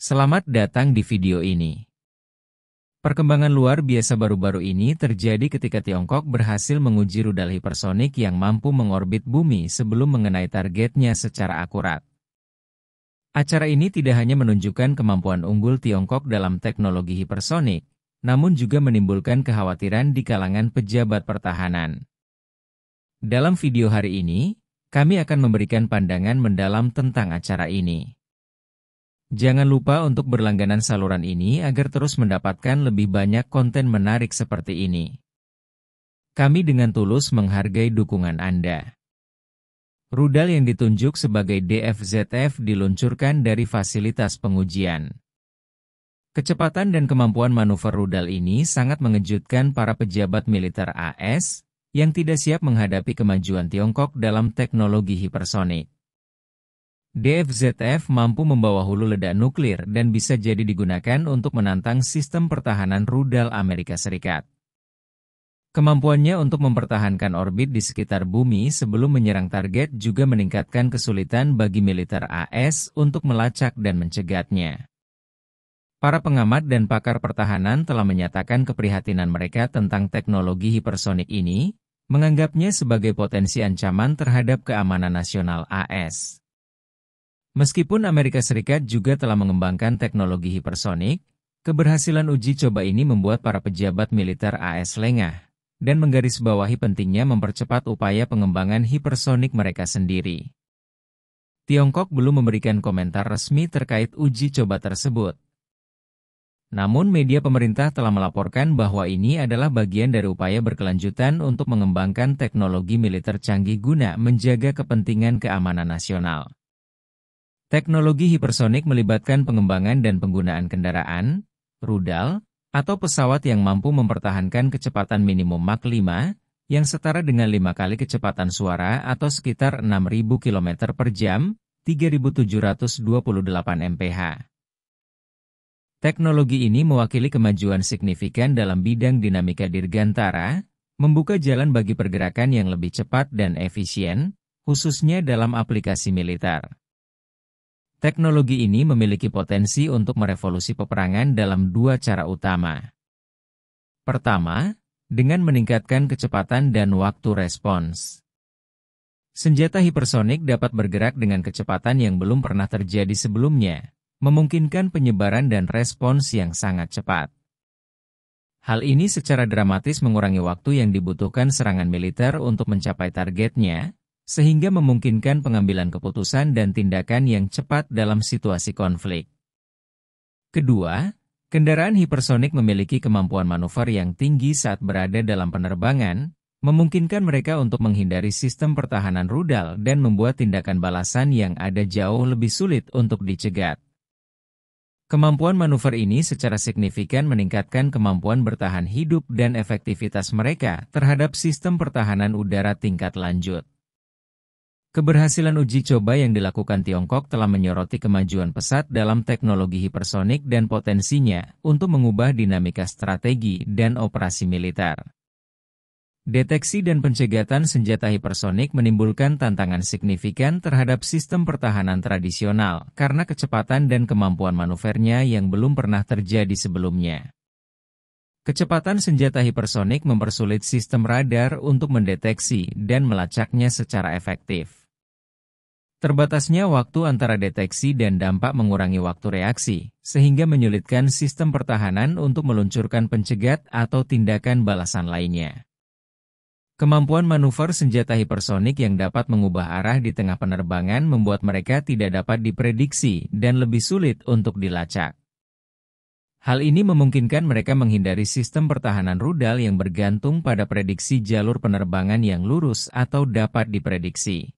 Selamat datang di video ini. Perkembangan luar biasa baru-baru ini terjadi ketika Tiongkok berhasil menguji rudal hipersonik yang mampu mengorbit bumi sebelum mengenai targetnya secara akurat. Acara ini tidak hanya menunjukkan kemampuan unggul Tiongkok dalam teknologi hipersonik, namun juga menimbulkan kekhawatiran di kalangan pejabat pertahanan. Dalam video hari ini, kami akan memberikan pandangan mendalam tentang acara ini. Jangan lupa untuk berlangganan saluran ini agar terus mendapatkan lebih banyak konten menarik seperti ini. Kami dengan tulus menghargai dukungan Anda. Rudal yang ditunjuk sebagai DFZF diluncurkan dari fasilitas pengujian. Kecepatan dan kemampuan manuver rudal ini sangat mengejutkan para pejabat militer AS yang tidak siap menghadapi kemajuan Tiongkok dalam teknologi hipersonik. DFZF mampu membawa hulu ledak nuklir dan bisa jadi digunakan untuk menantang sistem pertahanan rudal Amerika Serikat. Kemampuannya untuk mempertahankan orbit di sekitar bumi sebelum menyerang target juga meningkatkan kesulitan bagi militer AS untuk melacak dan mencegatnya. Para pengamat dan pakar pertahanan telah menyatakan keprihatinan mereka tentang teknologi hipersonik ini, menganggapnya sebagai potensi ancaman terhadap keamanan nasional AS. Meskipun Amerika Serikat juga telah mengembangkan teknologi hipersonik, keberhasilan uji coba ini membuat para pejabat militer AS lengah, dan menggarisbawahi pentingnya mempercepat upaya pengembangan hipersonik mereka sendiri. Tiongkok belum memberikan komentar resmi terkait uji coba tersebut. Namun media pemerintah telah melaporkan bahwa ini adalah bagian dari upaya berkelanjutan untuk mengembangkan teknologi militer canggih guna menjaga kepentingan keamanan nasional. Teknologi hipersonik melibatkan pengembangan dan penggunaan kendaraan, rudal, atau pesawat yang mampu mempertahankan kecepatan minimum Mach 5, yang setara dengan 5 kali kecepatan suara atau sekitar 6.000 km per jam, 3.728 mph. Teknologi ini mewakili kemajuan signifikan dalam bidang dinamika dirgantara, membuka jalan bagi pergerakan yang lebih cepat dan efisien, khususnya dalam aplikasi militer. Teknologi ini memiliki potensi untuk merevolusi peperangan dalam dua cara utama. Pertama, dengan meningkatkan kecepatan dan waktu respons. Senjata hipersonik dapat bergerak dengan kecepatan yang belum pernah terjadi sebelumnya, memungkinkan penyebaran dan respons yang sangat cepat. Hal ini secara dramatis mengurangi waktu yang dibutuhkan serangan militer untuk mencapai targetnya, sehingga memungkinkan pengambilan keputusan dan tindakan yang cepat dalam situasi konflik. Kedua, kendaraan hipersonik memiliki kemampuan manuver yang tinggi saat berada dalam penerbangan, memungkinkan mereka untuk menghindari sistem pertahanan rudal dan membuat tindakan balasan yang ada jauh lebih sulit untuk dicegat. Kemampuan manuver ini secara signifikan meningkatkan kemampuan bertahan hidup dan efektivitas mereka terhadap sistem pertahanan udara tingkat lanjut. Keberhasilan uji coba yang dilakukan Tiongkok telah menyoroti kemajuan pesat dalam teknologi hipersonik dan potensinya untuk mengubah dinamika strategi dan operasi militer. Deteksi dan pencegatan senjata hipersonik menimbulkan tantangan signifikan terhadap sistem pertahanan tradisional karena kecepatan dan kemampuan manuvernya yang belum pernah terjadi sebelumnya. Kecepatan senjata hipersonik mempersulit sistem radar untuk mendeteksi dan melacaknya secara efektif. Terbatasnya waktu antara deteksi dan dampak mengurangi waktu reaksi, sehingga menyulitkan sistem pertahanan untuk meluncurkan pencegat atau tindakan balasan lainnya. Kemampuan manuver senjata hipersonik yang dapat mengubah arah di tengah penerbangan membuat mereka tidak dapat diprediksi dan lebih sulit untuk dilacak. Hal ini memungkinkan mereka menghindari sistem pertahanan rudal yang bergantung pada prediksi jalur penerbangan yang lurus atau dapat diprediksi.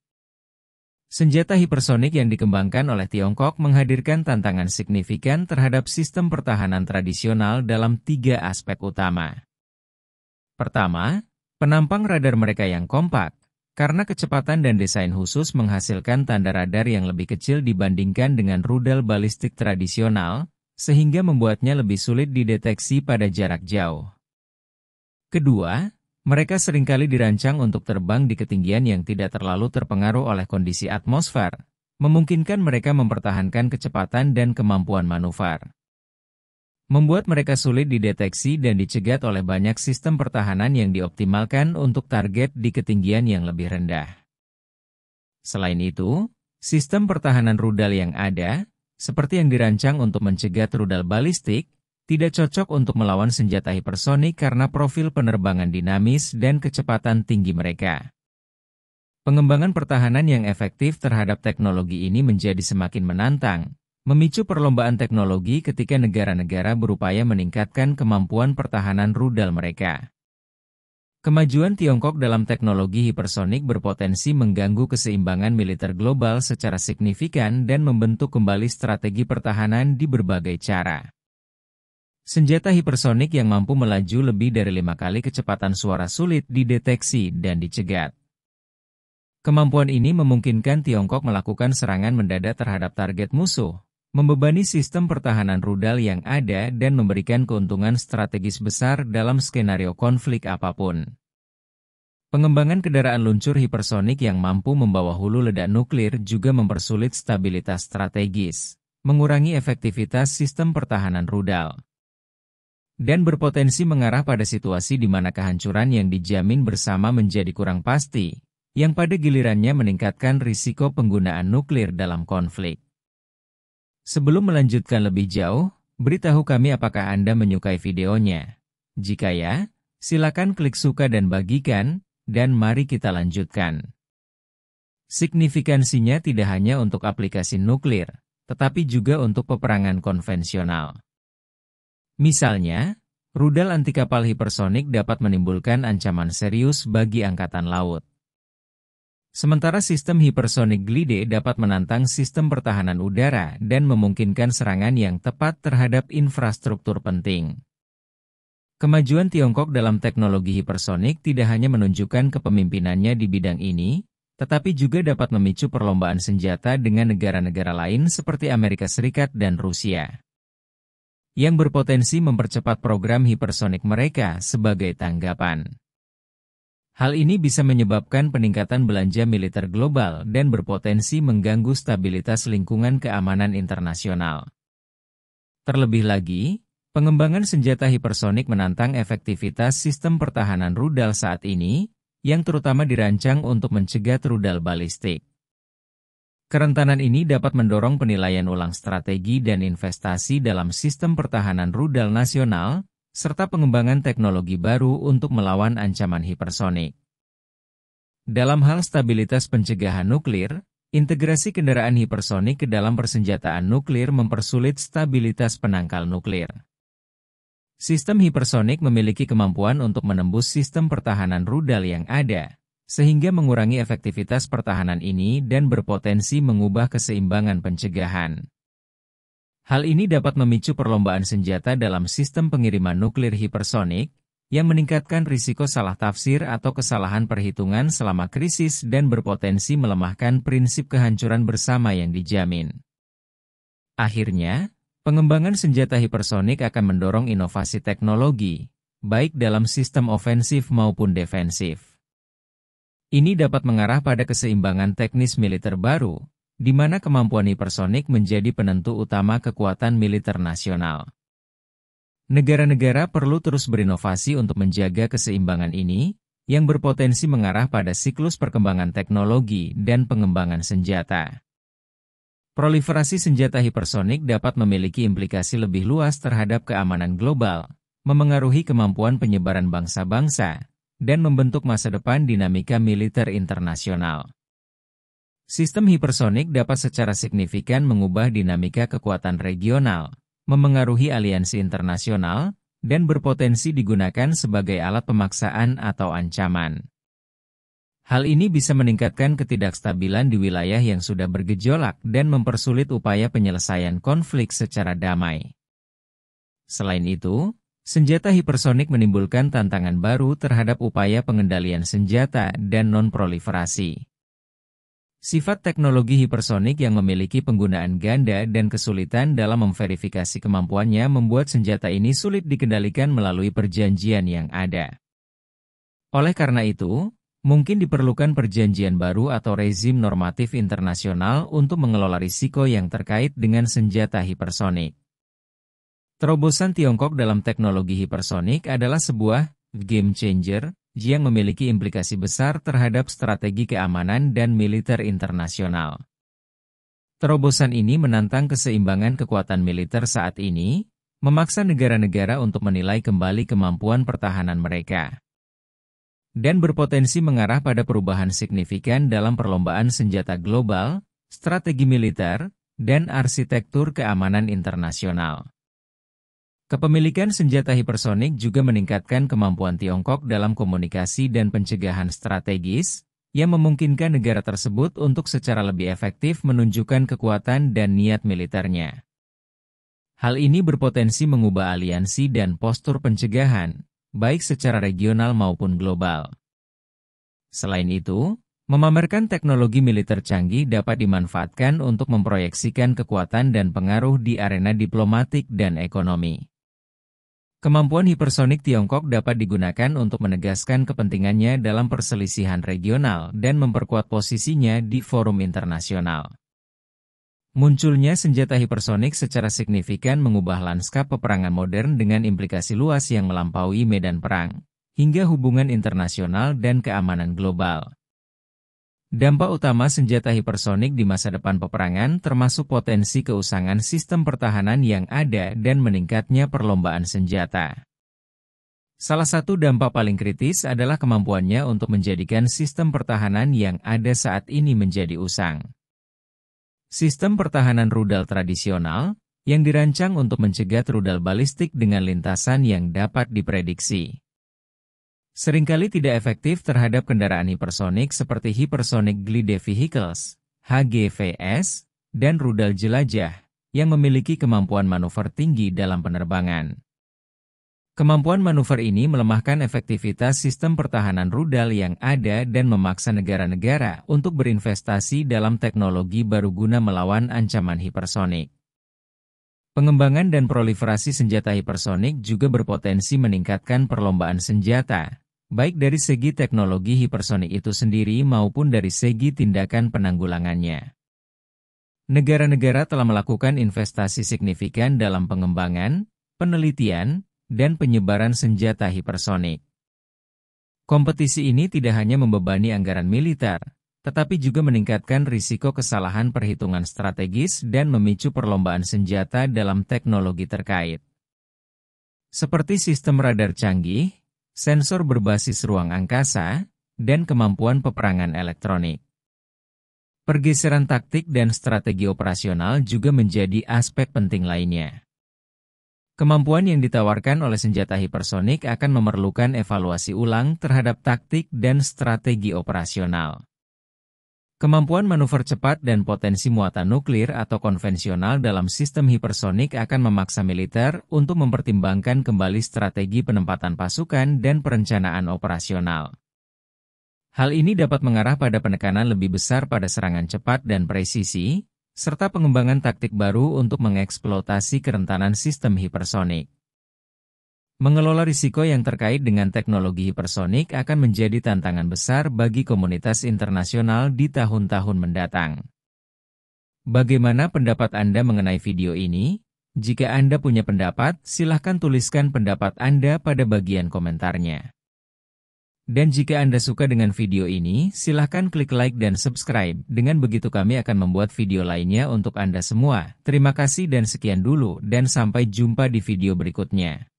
Senjata hipersonik yang dikembangkan oleh Tiongkok menghadirkan tantangan signifikan terhadap sistem pertahanan tradisional dalam 3 aspek utama. Pertama, penampang radar mereka yang kompak, karena kecepatan dan desain khusus menghasilkan tanda radar yang lebih kecil dibandingkan dengan rudal balistik tradisional, sehingga membuatnya lebih sulit dideteksi pada jarak jauh. Kedua, mereka seringkali dirancang untuk terbang di ketinggian yang tidak terlalu terpengaruh oleh kondisi atmosfer, memungkinkan mereka mempertahankan kecepatan dan kemampuan manuver. Membuat mereka sulit dideteksi dan dicegat oleh banyak sistem pertahanan yang dioptimalkan untuk target di ketinggian yang lebih rendah. Selain itu, sistem pertahanan rudal yang ada, seperti yang dirancang untuk mencegat rudal balistik, tidak cocok untuk melawan senjata hipersonik karena profil penerbangan dinamis dan kecepatan tinggi mereka. Pengembangan pertahanan yang efektif terhadap teknologi ini menjadi semakin menantang, memicu perlombaan teknologi ketika negara-negara berupaya meningkatkan kemampuan pertahanan rudal mereka. Kemajuan Tiongkok dalam teknologi hipersonik berpotensi mengganggu keseimbangan militer global secara signifikan dan membentuk kembali strategi pertahanan di berbagai cara. Senjata hipersonik yang mampu melaju lebih dari 5 kali kecepatan suara sulit dideteksi dan dicegat. Kemampuan ini memungkinkan Tiongkok melakukan serangan mendadak terhadap target musuh, membebani sistem pertahanan rudal yang ada dan memberikan keuntungan strategis besar dalam skenario konflik apapun. Pengembangan kendaraan luncur hipersonik yang mampu membawa hulu ledak nuklir juga mempersulit stabilitas strategis, mengurangi efektivitas sistem pertahanan rudal, dan berpotensi mengarah pada situasi di mana kehancuran yang dijamin bersama menjadi kurang pasti, yang pada gilirannya meningkatkan risiko penggunaan nuklir dalam konflik. Sebelum melanjutkan lebih jauh, beritahu kami apakah Anda menyukai videonya. Jika ya, silakan klik suka dan bagikan, dan mari kita lanjutkan. Signifikansinya tidak hanya untuk aplikasi nuklir, tetapi juga untuk peperangan konvensional. Misalnya, rudal anti kapal hipersonik dapat menimbulkan ancaman serius bagi angkatan laut. Sementara sistem hipersonik Glide dapat menantang sistem pertahanan udara dan memungkinkan serangan yang tepat terhadap infrastruktur penting. Kemajuan Tiongkok dalam teknologi hipersonik tidak hanya menunjukkan kepemimpinannya di bidang ini, tetapi juga dapat memicu perlombaan senjata dengan negara-negara lain seperti Amerika Serikat dan Rusia, yang berpotensi mempercepat program hipersonik mereka sebagai tanggapan. Hal ini bisa menyebabkan peningkatan belanja militer global dan berpotensi mengganggu stabilitas lingkungan keamanan internasional. Terlebih lagi, pengembangan senjata hipersonik menantang efektivitas sistem pertahanan rudal saat ini, yang terutama dirancang untuk mencegat rudal balistik. Kerentanan ini dapat mendorong penilaian ulang strategi dan investasi dalam sistem pertahanan rudal nasional, serta pengembangan teknologi baru untuk melawan ancaman hipersonik. Dalam hal stabilitas pencegahan nuklir, integrasi kendaraan hipersonik ke dalam persenjataan nuklir mempersulit stabilitas penangkal nuklir. Sistem hipersonik memiliki kemampuan untuk menembus sistem pertahanan rudal yang ada, sehingga mengurangi efektivitas pertahanan ini dan berpotensi mengubah keseimbangan pencegahan. Hal ini dapat memicu perlombaan senjata dalam sistem pengiriman nuklir hipersonik, yang meningkatkan risiko salah tafsir atau kesalahan perhitungan selama krisis dan berpotensi melemahkan prinsip kehancuran bersama yang dijamin. Akhirnya, pengembangan senjata hipersonik akan mendorong inovasi teknologi, baik dalam sistem ofensif maupun defensif. Ini dapat mengarah pada keseimbangan teknis militer baru, di mana kemampuan hipersonik menjadi penentu utama kekuatan militer nasional. Negara-negara perlu terus berinovasi untuk menjaga keseimbangan ini, yang berpotensi mengarah pada siklus perkembangan teknologi dan pengembangan senjata. Proliferasi senjata hipersonik dapat memiliki implikasi lebih luas terhadap keamanan global, memengaruhi kemampuan penyebaran bangsa-bangsa, dan membentuk masa depan dinamika militer internasional. Sistem hipersonik dapat secara signifikan mengubah dinamika kekuatan regional, memengaruhi aliansi internasional, dan berpotensi digunakan sebagai alat pemaksaan atau ancaman. Hal ini bisa meningkatkan ketidakstabilan di wilayah yang sudah bergejolak dan mempersulit upaya penyelesaian konflik secara damai. Selain itu, senjata hipersonik menimbulkan tantangan baru terhadap upaya pengendalian senjata dan non-proliferasi. Sifat teknologi hipersonik yang memiliki penggunaan ganda dan kesulitan dalam memverifikasi kemampuannya membuat senjata ini sulit dikendalikan melalui perjanjian yang ada. Oleh karena itu, Mungkin diperlukan perjanjian baru atau rezim normatif internasional untuk mengelola risiko yang terkait dengan senjata hipersonik. Terobosan Tiongkok dalam teknologi hipersonik adalah sebuah game changer yang memiliki implikasi besar terhadap strategi keamanan dan militer internasional. Terobosan ini menantang keseimbangan kekuatan militer saat ini, memaksa negara-negara untuk menilai kembali kemampuan pertahanan mereka, dan berpotensi mengarah pada perubahan signifikan dalam perlombaan senjata global, strategi militer, dan arsitektur keamanan internasional. Kepemilikan senjata hipersonik juga meningkatkan kemampuan Tiongkok dalam komunikasi dan pencegahan strategis, yang memungkinkan negara tersebut untuk secara lebih efektif menunjukkan kekuatan dan niat militernya. Hal ini berpotensi mengubah aliansi dan postur pencegahan, baik secara regional maupun global. Selain itu, memamerkan teknologi militer canggih dapat dimanfaatkan untuk memproyeksikan kekuatan dan pengaruh di arena diplomatik dan ekonomi. Kemampuan hipersonik Tiongkok dapat digunakan untuk menegaskan kepentingannya dalam perselisihan regional dan memperkuat posisinya di forum internasional. Munculnya senjata hipersonik secara signifikan mengubah lanskap peperangan modern dengan implikasi luas yang melampaui medan perang, hingga hubungan internasional dan keamanan global. Dampak utama senjata hipersonik di masa depan peperangan termasuk potensi keusangan sistem pertahanan yang ada dan meningkatnya perlombaan senjata. Salah satu dampak paling kritis adalah kemampuannya untuk menjadikan sistem pertahanan yang ada saat ini menjadi usang. Sistem pertahanan rudal tradisional, yang dirancang untuk mencegat rudal balistik dengan lintasan yang dapat diprediksi, seringkali tidak efektif terhadap kendaraan hipersonik seperti Hypersonic Glide Vehicles, HGVS, dan rudal jelajah, yang memiliki kemampuan manuver tinggi dalam penerbangan. Kemampuan manuver ini melemahkan efektivitas sistem pertahanan rudal yang ada dan memaksa negara-negara untuk berinvestasi dalam teknologi baru guna melawan ancaman hipersonik. Pengembangan dan proliferasi senjata hipersonik juga berpotensi meningkatkan perlombaan senjata, baik dari segi teknologi hipersonik itu sendiri maupun dari segi tindakan penanggulangannya. Negara-negara telah melakukan investasi signifikan dalam pengembangan, penelitian, dan penyebaran senjata hipersonik. Kompetisi ini tidak hanya membebani anggaran militer, tetapi juga meningkatkan risiko kesalahan perhitungan strategis dan memicu perlombaan senjata dalam teknologi terkait, seperti sistem radar canggih, sensor berbasis ruang angkasa, dan kemampuan peperangan elektronik. Pergeseran taktik dan strategi operasional juga menjadi aspek penting lainnya. Kemampuan yang ditawarkan oleh senjata hipersonik akan memerlukan evaluasi ulang terhadap taktik dan strategi operasional. Kemampuan manuver cepat dan potensi muatan nuklir atau konvensional dalam sistem hipersonik akan memaksa militer untuk mempertimbangkan kembali strategi penempatan pasukan dan perencanaan operasional. Hal ini dapat mengarah pada penekanan lebih besar pada serangan cepat dan presisi, serta pengembangan taktik baru untuk mengeksploitasi kerentanan sistem hipersonik. Mengelola risiko yang terkait dengan teknologi hipersonik akan menjadi tantangan besar bagi komunitas internasional di tahun-tahun mendatang. Bagaimana pendapat Anda mengenai video ini? Jika Anda punya pendapat, silahkan tuliskan pendapat Anda pada bagian komentarnya. Dan jika Anda suka dengan video ini, silahkan klik like dan subscribe. Dengan begitu kami akan membuat video lainnya untuk Anda semua. Terima kasih dan sekian dulu, dan sampai jumpa di video berikutnya.